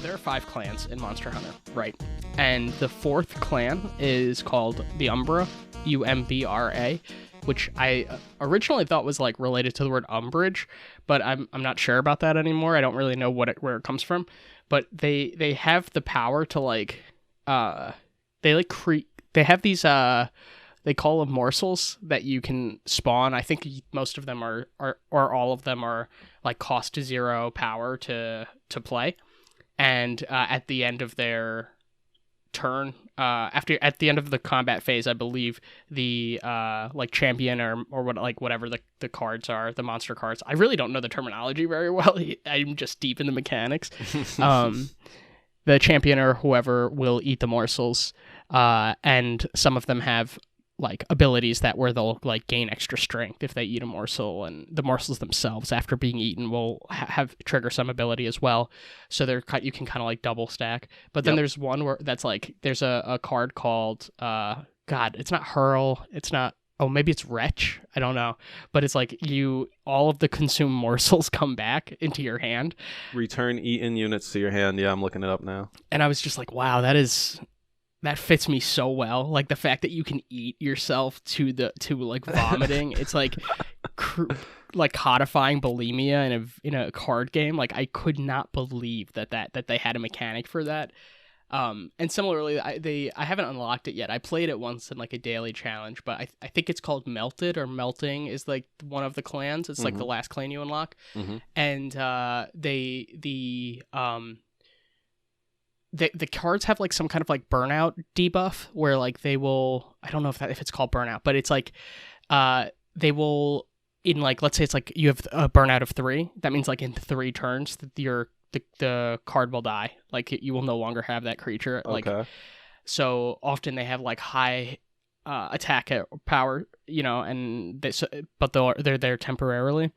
there are 5 clans in Monster Hunter, right? And the 4th clan is called the Umbra, Umbra, which I originally thought was like related to the word umbrage, but I'm not sure about that anymore. I don't really know where it comes from, but they have the power to like they have these they call them morsels that you can spawn. I think most of them are or all of them are like cost 0 power to play, and at the end of their turn, at the end of the combat phase, I believe the like champion or whatever the cards are, the monster cards. I really don't know the terminology very well. I'm just deep in the mechanics. The champion or whoever will eat the morsels, and some of them have like abilities where they'll like gain extra strength if they eat a morsel, and the morsels themselves after being eaten will have trigger some ability as well. So you can kind of like double stack. But then there's one where that's like there's a card called it's not hurl, it's not, oh maybe it's wretch, I don't know, but it's like all of the consumed morsels come back into your hand. Return eaten units to your hand. Yeah, I'm looking it up now. And I was just like, wow, that fits me so well. Like the fact that you can eat yourself to like vomiting. It's like like codifying bulimia in a card game. Like I could not believe that they had a mechanic for that. And similarly, I haven't unlocked it yet. I played it once in like a daily challenge, but I think it's called Melted or Melting is like one of the clans. It's like the last clan you unlock, and the cards have like some kind of like burnout debuff where like they will, I don't know if it's called burnout, but it's like they will, in like, let's say it's like you have a burnout of 3. That means like in 3 turns that the card will die. Like you will no longer have that creature. Like, okay. So often they have like high attack power, and but they're there temporarily.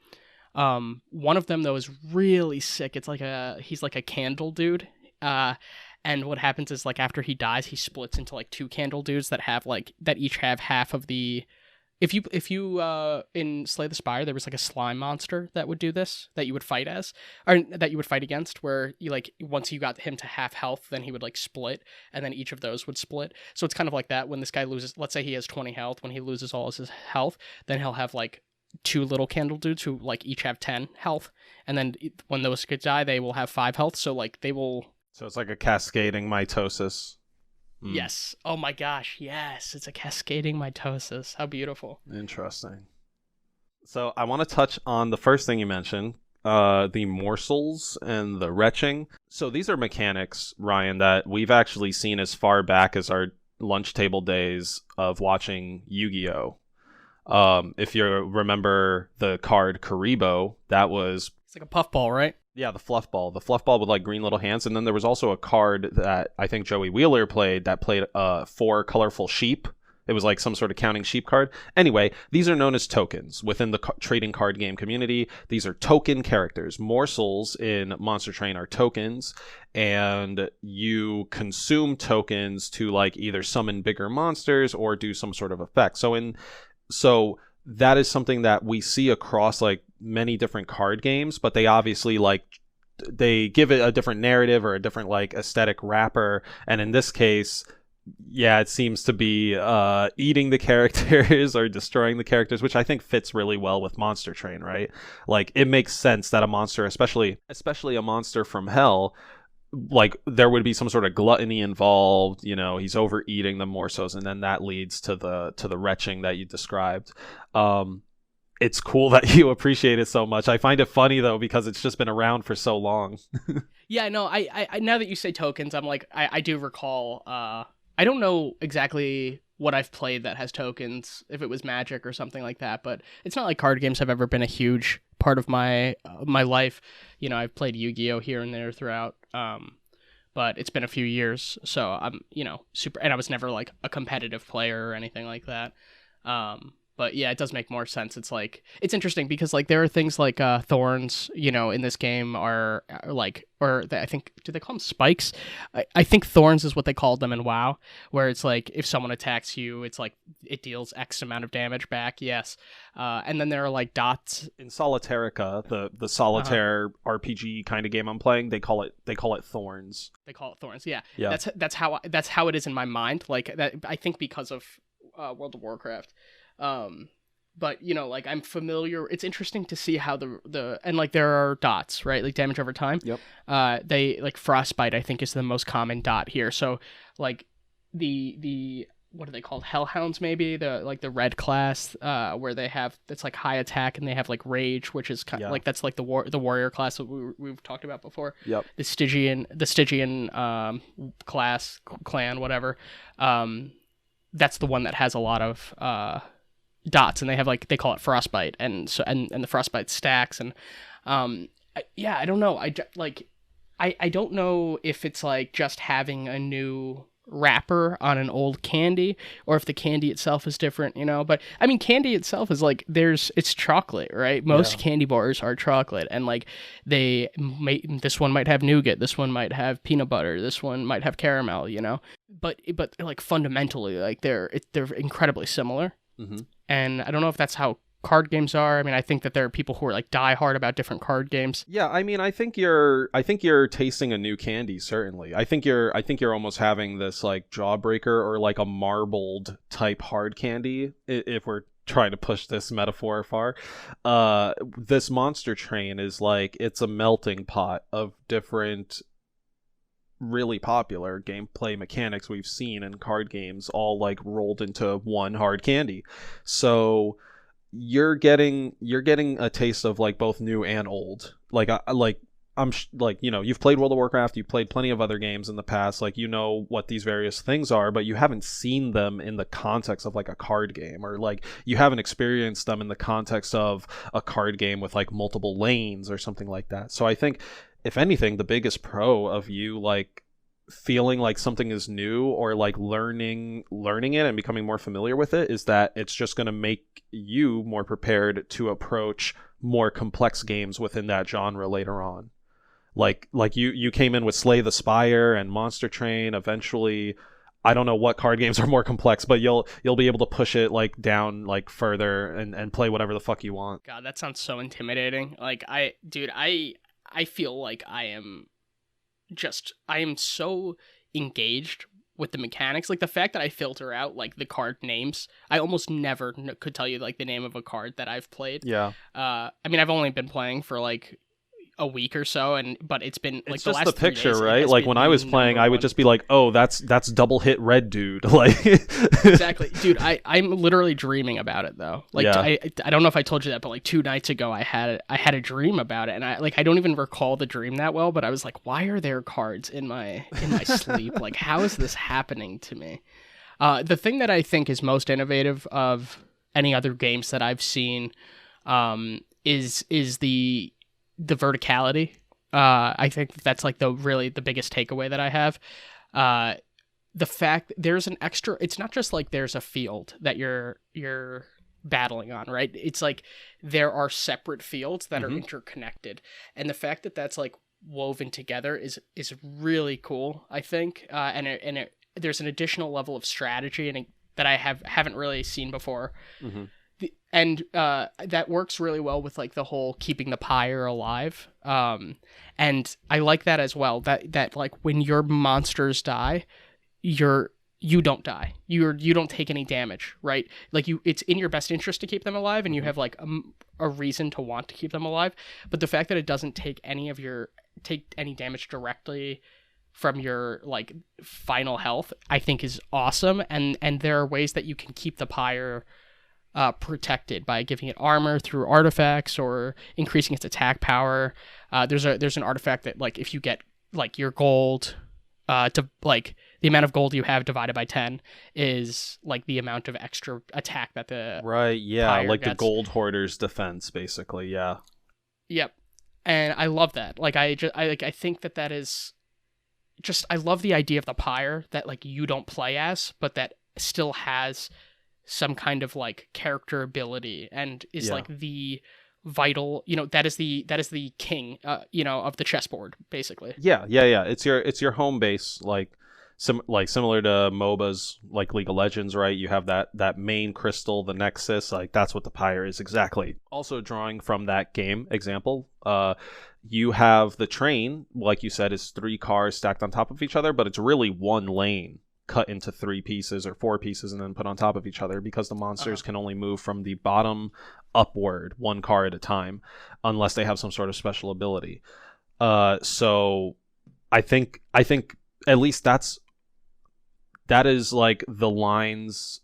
One of them though is really sick. It's like he's like a candle dude. And what happens is like after he dies, he splits into like 2 candle dudes that each have half of the. If you in Slay the Spire, there was like a slime monster that would do this, that you would fight that you would fight against, where you like once you got him to half health, then he would like split, and then each of those would split. So it's kind of like that when this guy loses. Let's say he has 20 health. When he loses all his health, then he'll have like 2 little candle dudes who like each have 10 health, and then when those could die, they will have 5 health. So like they will. So it's like a cascading mitosis. Yes. Oh my gosh. Yes. It's a cascading mitosis. How beautiful. Interesting. So I want to touch on the first thing you mentioned, the morsels and the retching. So these are mechanics, Ryan, that we've actually seen as far back as our lunch table days of watching Yu-Gi-Oh! If you remember the card Karibo, it's like a puffball, right? Yeah, the fluff ball with like green little hands. And then there was also a card that I think Joey Wheeler played 4 colorful sheep. It was like some sort of counting sheep card. Anyway, these are known as tokens within the trading card game community. These are token characters. Morsels in Monster Train are tokens, and you consume tokens to like either summon bigger monsters or do some sort of effect. So that is something that we see across like many different card games, but they obviously like they give it a different narrative or a different like aesthetic wrapper. And in this case, yeah, it seems to be eating the characters or destroying the characters, which I think fits really well with Monster Train, right? Like it makes sense that a monster, especially a monster from hell, like there would be some sort of gluttony involved, he's overeating the morsos, and then that leads to the retching that you described. It's cool that you appreciate it so much. I find it funny though because it's just been around for so long. Yeah, no, I now that you say tokens, I'm like I do recall. I don't know exactly what I've played that has tokens, if it was Magic or something like that, but it's not like card games have ever been a huge part of my life. I've played Yu-Gi-Oh! Here and there throughout, but it's been a few years, so I'm, super, and I was never like a competitive player or anything like that. But yeah, it does make more sense. It's like, it's interesting because like there are things like thorns, you know, in this game are like, I think, do they call them spikes? I think thorns is what they called them in WoW, where it's like if someone attacks you, it's like it deals X amount of damage back. Yes. And then there are like dots. In Solitarica, the solitaire RPG kind of game I'm playing, they call it thorns. They call it thorns. Yeah. Yeah. That's how it is in my mind. Like that, I think because of World of Warcraft. But you know, like I'm familiar. It's interesting to see how the and like there are dots, right? Like damage over time. Yep. They like frostbite, I think, is the most common dot here. So like the what are they called? Hellhounds, maybe the red class, where they have it's like high attack and they have like rage, which is kind of like that's like the warrior class that we've talked about before. Yep. The Stygian class, clan, whatever. That's the one that has a lot of dots, and they have like they call it frostbite, and so and the frostbite stacks, and I don't know. I don't know if it's like just having a new wrapper on an old candy, or if the candy itself is different, you know. But I mean, candy itself is like it's chocolate, right? Most candy bars are chocolate, and like this one might have nougat, this one might have peanut butter, this one might have caramel, you know. But like fundamentally, like they're incredibly similar. Mm-hmm. And I don't know if that's how card games are. I mean, I think that there are people who are like die hard about different card games. Yeah, I mean, I think you're tasting a new candy. Certainly, I think you're almost having this like jawbreaker or like a marbled type hard candy. If we're trying to push this metaphor far, this Monster Train is like it's a melting pot of different really popular gameplay mechanics we've seen in card games all like rolled into one hard candy. So you're getting a taste of like both new and old. Like you know, you've played World of Warcraft, you've played plenty of other games in the past, like you know what these various things are, but you haven't seen them in the context of like a card game, or like you haven't experienced them in the context of a card game with like multiple lanes or something like that. So I think if anything, the biggest pro of you like feeling like something is new or like learning it and becoming more familiar with it is that it's just going to make you more prepared to approach more complex games within that genre later on. Like you came in with Slay the Spire and Monster Train. Eventually, I don't know what card games are more complex, but you'll be able to push it like down like further and play whatever the fuck you want. God, that sounds so intimidating. Like I feel like I am so engaged with the mechanics. Like the fact that I filter out like the card names, I almost never could tell you like the name of a card that I've played. Yeah. I mean, I've only been playing for like a week or so, but it's been like it's the just last the 3 picture, days, right? Like when I was playing, I would just be like, "Oh, that's double hit red dude." Like exactly, dude. I'm literally dreaming about it though. Like yeah. I don't know if I told you that, but like 2 nights ago, I had a dream about it, and I don't even recall the dream that well, but I was like, why are there cards in my sleep? Like, how is this happening to me? The thing that I think is most innovative of any other games that I've seen, is the verticality. I think that's like the biggest takeaway that I have. The fact there's an extra, it's not just like there's a field that you're battling on, right? It's like there are separate fields that are interconnected, and the fact that that's like woven together is really cool, I think. And there's an additional level of strategy that I haven't really seen before. Mm-hmm. And that works really well with like the whole keeping the pyre alive. And I like that as well. That like when your monsters die, you don't die. You don't take any damage, right? Like it's in your best interest to keep them alive, and you have like a reason to want to keep them alive. But the fact that it doesn't take any damage directly from your like final health, I think is awesome. And there are ways that you can keep the pyre protected by giving it armor through artifacts or increasing its attack power. There's an artifact that like if you get like your gold to like the amount of gold you have divided by 10 is like the amount of extra attack that the like gets. The gold hoarder's defense basically. Yep. And I love that. Like I think that is just, I love the idea of the pyre that like you don't play as, but that still has some kind of like character ability and is Yeah. like the vital, that is the king, of the chessboard, basically. Yeah. It's your home base, like similar to MOBAs like League of Legends, right? You have that main crystal, the Nexus, like that's what the Pyre is exactly. Also drawing from that game example, you have the train, like you said, is 3 cars stacked on top of each other, but it's really one lane cut into 3 pieces or 4 pieces and then put on top of each other, because the monsters can only move from the bottom upward 1 car at a time unless they have some sort of special ability. So I think at least that is like the lines.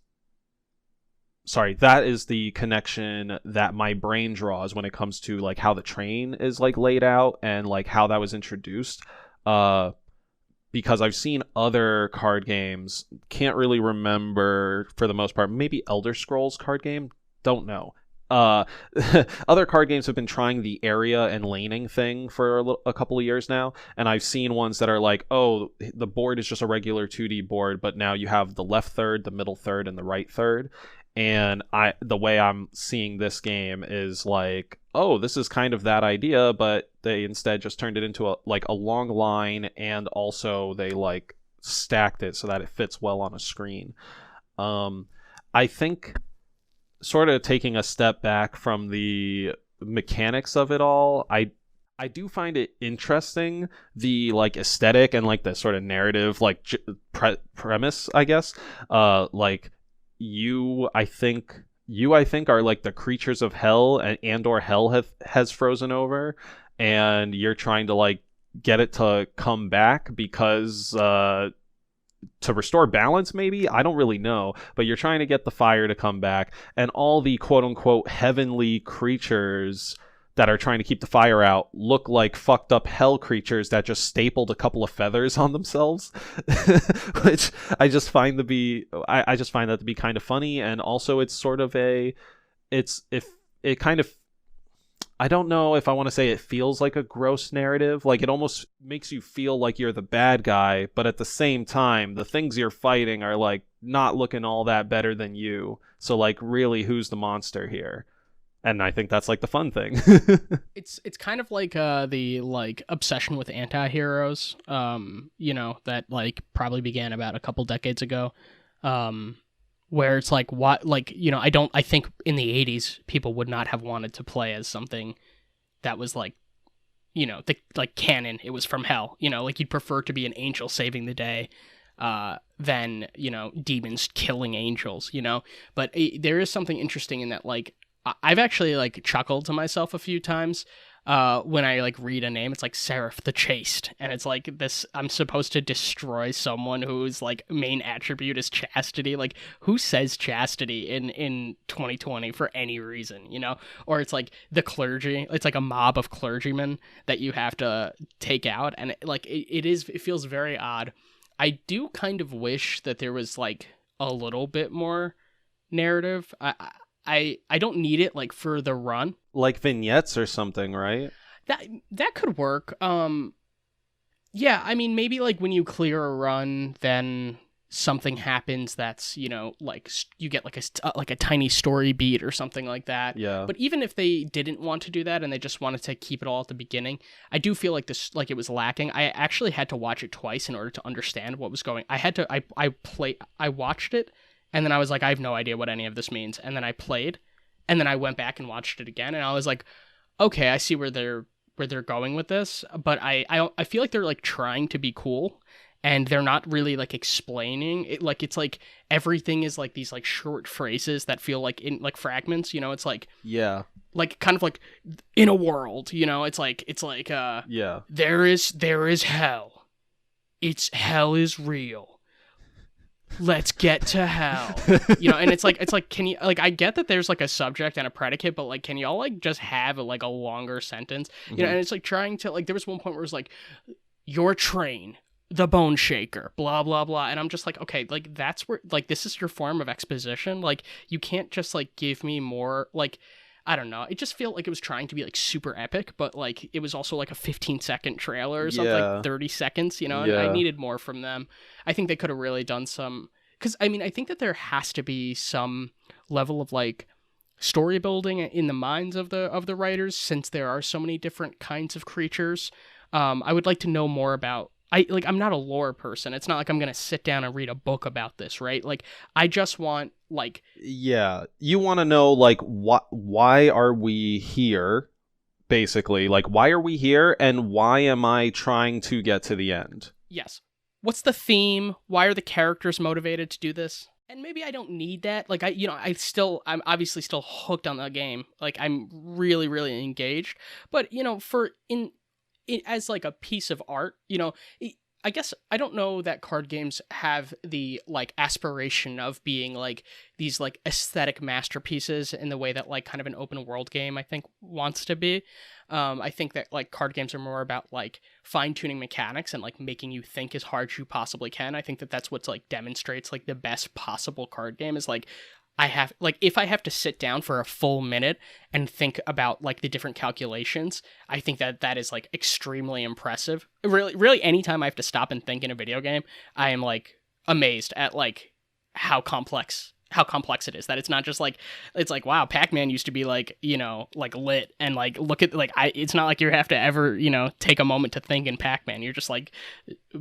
Sorry, that is the connection that my brain draws when it comes to like how the train is like laid out and like how that was introduced. Because I've seen other card games, can't really remember for the most part. Maybe Elder Scrolls card game, don't know. Other card games have been trying the area and laning thing for a couple of years now, and I've seen ones that are like, oh, the board is just a regular 2D board, but now you have the left third, the middle third, and the right third. And the way I'm seeing this game is like, oh, this is kind of that idea, but they instead just turned it into a long line, and also they like stacked it so that it fits well on a screen. I think, sort of taking a step back from the mechanics of it all, I do find it interesting, the like aesthetic and like the sort of narrative like premise, I guess. Like I think are like the creatures of hell, and or hell has frozen over, and you're trying to like get it to come back because to restore balance, maybe? I don't really know, but you're trying to get the fire to come back, and all the quote-unquote heavenly creatures that are trying to keep the fire out look like fucked up hell creatures that just stapled a couple of feathers on themselves, which I just find that to be kind of funny. And also it's sort of I don't know if I want to say it feels like a gross narrative. Like, it almost makes you feel like you're the bad guy, but at the same time, the things you're fighting are like not looking all that better than you. So like, really, who's the monster here? And I think that's like the fun thing. It's kind of like the like obsession with anti-heroes, that like probably began about a couple decades ago, where it's like, what, like, I think in the 80s people would not have wanted to play as something that was like, the like canon. It was from hell, like you'd prefer to be an angel saving the day than demons killing angels, But there is something interesting in that, like, I've actually like chuckled to myself a few times when I like read a name. It's like Seraph the Chaste, and it's like this, I'm supposed to destroy someone whose like main attribute is chastity. Like, who says chastity in 2020 for any reason, Or it's like the clergy. It's like a mob of clergymen that you have to take out, and it feels very odd. I do kind of wish that there was like a little bit more narrative. I don't need it like for the run. Like vignettes or something, right? That could work. Yeah, I mean, maybe like when you clear a run, then something happens that's, like you get like a tiny story beat or something like that. Yeah. But even if they didn't want to do that and they just wanted to keep it all at the beginning, I do feel like this, like, it was lacking. I actually had to watch it twice in order to understand what was going. I watched it, and then I was like, I have no idea what any of this means. And then I played, and then I went back and watched it again, and I was like, okay, I see where they're going with this. But I feel like they're like trying to be cool, and they're not really like explaining it. Like, it's like everything is like these like short phrases that feel like in like fragments. It's like, yeah, like kind of like in a world. It's like yeah, there is hell. Hell is real. Let's get to hell. And it's like, can you, like, I get that there's like a subject and a predicate, but like, can y'all like just have like a longer sentence? And it's like trying to, like, there was one point where it was like, your train, the bone shaker, blah blah blah, and I'm just like, okay, like, that's where, like, this is your form of exposition. Like, you can't just like give me more, like, I don't know. It just felt like it was trying to be like super epic, but like it was also like a 15-second trailer or something, like 30 seconds, and I needed more from them. I think they could have really done some, because I mean, I think that there has to be some level of like story building in the minds of the writers, since there are so many different kinds of creatures. I would like to know more about. I'm not a lore person. It's not like I'm gonna sit down and read a book about this, right? Like, I just want like. Yeah, you want to know like why are we here? Basically, like, why are we here, and why am I trying to get to the end? Yes. What's the theme? Why are the characters motivated to do this? And maybe I don't need that. Like, I'm obviously still hooked on the game. Like, I'm really, really engaged. But, as like a piece of art, I guess I don't know that card games have the like aspiration of being like these like aesthetic masterpieces in the way that like kind of an open world game I think wants to be. I think that like card games are more about like fine tuning mechanics and like making you think as hard as you possibly can. I think that that's what's like demonstrates like the best possible card game is like if I have to sit down for a full minute and think about like the different calculations, I think that is like extremely impressive. Really, anytime I have to stop and think in a video game, I am like amazed at like how complex it is. That it's not just like, it's like, wow, Pac-Man used to be like, like lit, and like look at like it's not like you have to ever take a moment to think in Pac-Man. You're just like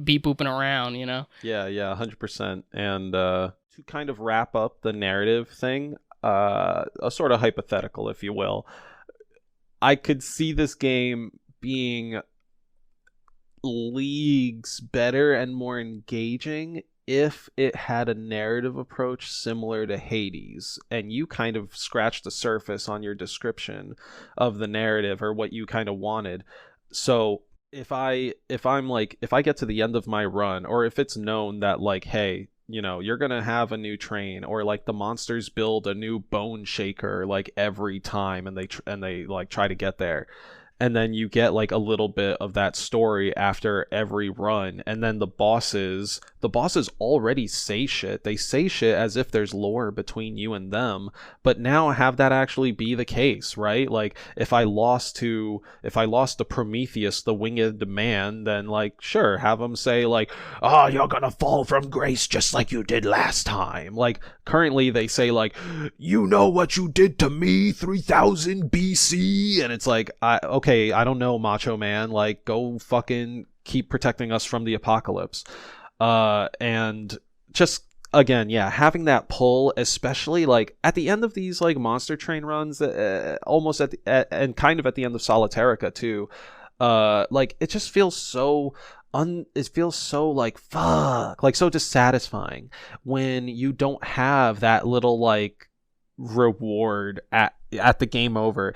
beep booping around, Yeah, 100%. And to kind of wrap up the narrative thing, a sort of hypothetical, if you will, I could see this game being leagues better and more engaging if it had a narrative approach similar to Hades. And you kind of scratched the surface on your description of the narrative, or what you kind of wanted. So if I get to the end of my run, or if it's known that like, hey, you're gonna have a new train, or like the monsters build a new bone shaker like every time, and they like try to get there, and then you get like a little bit of that story after every run, and then the bosses already say shit. They say shit as if there's lore between you and them, but now have that actually be the case, right? Like, if I lost to Prometheus, the winged man, then like, sure, have them say like, oh, you're gonna fall from grace just like you did last time. Like, currently they say like, you know what you did to me 3000 BC, and it's like, okay, I don't know, Macho Man, like, go fucking keep protecting us from the apocalypse. And just, again, yeah, having that pull, especially like at the end of these like monster train runs, almost and kind of at the end of Solitarica too, like, it just feels so it feels so like, fuck, like so dissatisfying when you don't have that little like reward at the game over.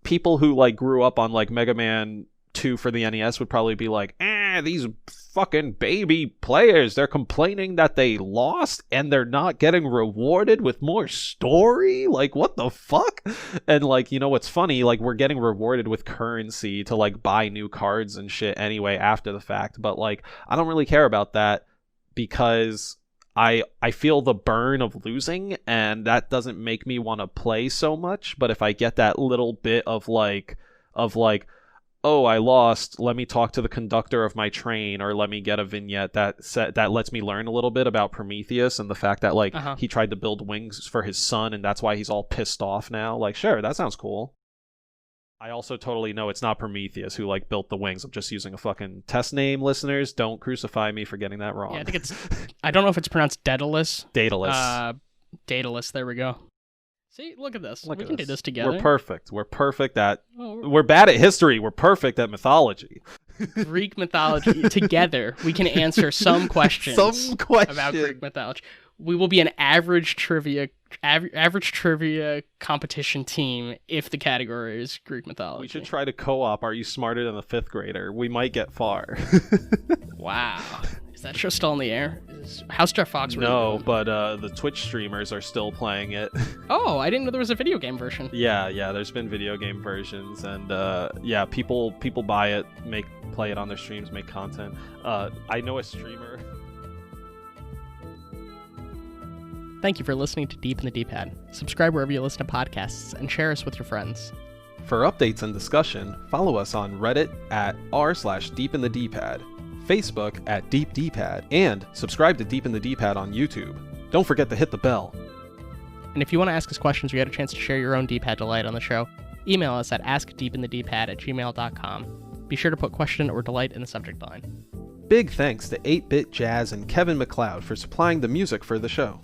People who like grew up on like Mega Man 2 for the NES would probably be like, these fucking baby players, they're complaining that they lost and they're not getting rewarded with more story? Like, what the fuck? And like, what's funny, like, we're getting rewarded with currency to like buy new cards and shit anyway after the fact, but like, I don't really care about that, because I feel the burn of losing, and that doesn't make me want to play so much. But if I get that little bit of like, oh, I lost, let me talk to the conductor of my train, or let me get a vignette that lets me learn a little bit about Prometheus and the fact that like he tried to build wings for his son, and that's why he's all pissed off now. Like, sure, that sounds cool. I also totally know it's not Prometheus who like built the wings. I'm just using a fucking test name, listeners. Don't crucify me for getting that wrong. Yeah, I think I don't know if it's pronounced Daedalus. Daedalus. There we go. See, look at this. We can do this together. We're perfect. We're bad at history. We're perfect at mythology. Greek mythology. Together, we can answer some questions about Greek mythology. We will be an average trivia competition team if the category is Greek mythology. We should try to co-op Are You Smarter Than a Fifth Grader? We might get far. Wow. Is that show still in the air? How's Jeff Fox? No, but the Twitch streamers are still playing it. Oh, I didn't know there was a video game version. Yeah, there's been video game versions, and yeah, people buy it, play it on their streams, make content. I know a streamer. Thank you for listening to Deep in the D-Pad. Subscribe wherever you listen to podcasts, and share us with your friends. For updates and discussion, follow us on Reddit at r/deepinthedpad, Facebook at Deep D-Pad, and subscribe to Deep in the D-Pad on YouTube. Don't forget to hit the bell. And if you want to ask us questions or get a chance to share your own D-Pad delight on the show, email us at askdeepinthedpad@gmail.com. Be sure to put question or delight in the subject line. Big thanks to 8-Bit Jazz and Kevin MacLeod for supplying the music for the show.